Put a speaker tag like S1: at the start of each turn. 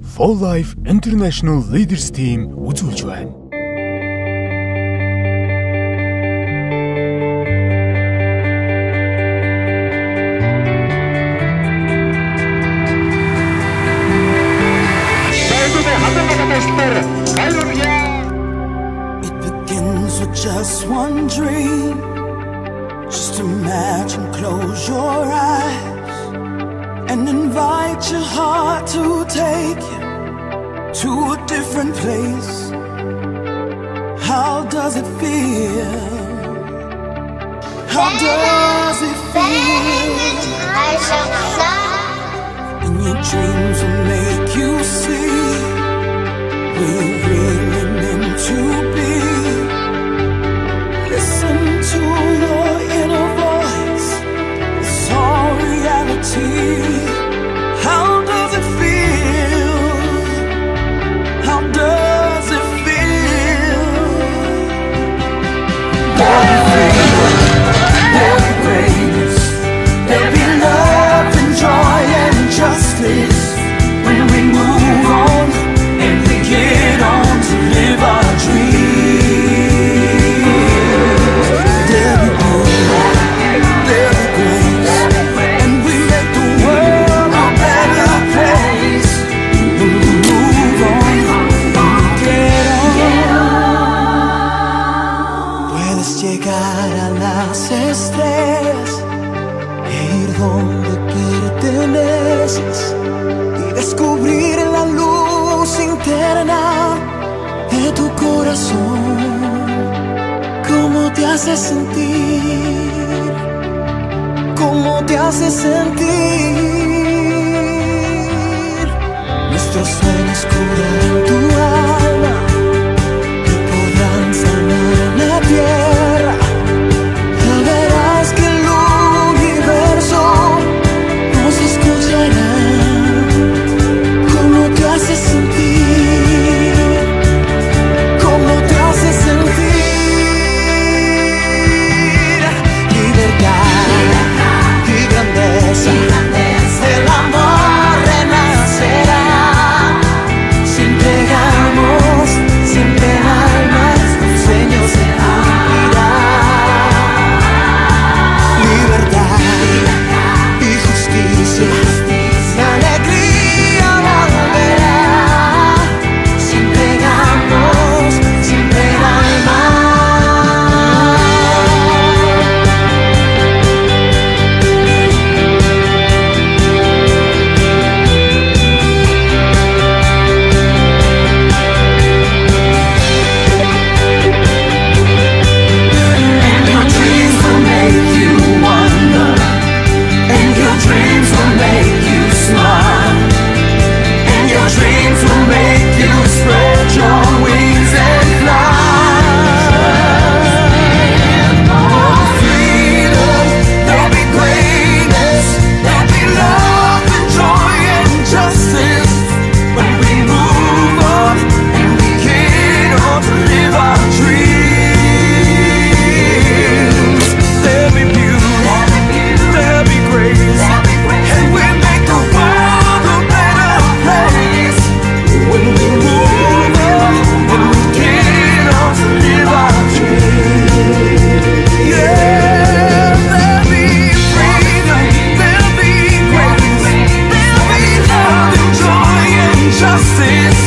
S1: For Life International Leaders Team үзүүлж байна.
S2: It begins with just one dream. Just imagine, close your eyes and invite your heart to take you to a different place. How does it feel? How does it feel? And your dreams will make you see where you're really meant to be. Listen to your inner voice. It's all reality. How does it feel? How does it feel? There'll be freedom, there'll be greatness, there'll be love and joy and justice when we move on and we get on to live our dreams. There'll be beauty, there'll be grace, and we make the world a better place when we move on and we get on. Puedes llegar a las estrellas e ir donde perteneces y descubrir la luz interna de tu corazón. ¿Cómo te hace sentir? ¿Cómo te hace sentir? Nuestros sueños curarán tu alma y podrán sanar la tierra. Ya verás que el universo nos escuchará. ¿Cómo te hace sentir? ¿Cómo te hace sentir? Libertad y grandeza, el amor renacerá. Si entregamos siempre almas, un sueño se cumplirá. Libertad y justicia, la alegría volverá. Si entregamos siempre el alma. And your dreams will make you wonder, and your dreams will make you smile, and your dreams will make you spread your wings and fly. There'll be freedom, there'll be greatness, there'll be love and joy and justice when we move on and we get on to live our dreams. There'll be beauty, there'll be grace, and we'll make the world a better place when we move on and we get on to live our dreams. Yeah, there'll be freedom, there'll be grace, there'll be love and joy and justice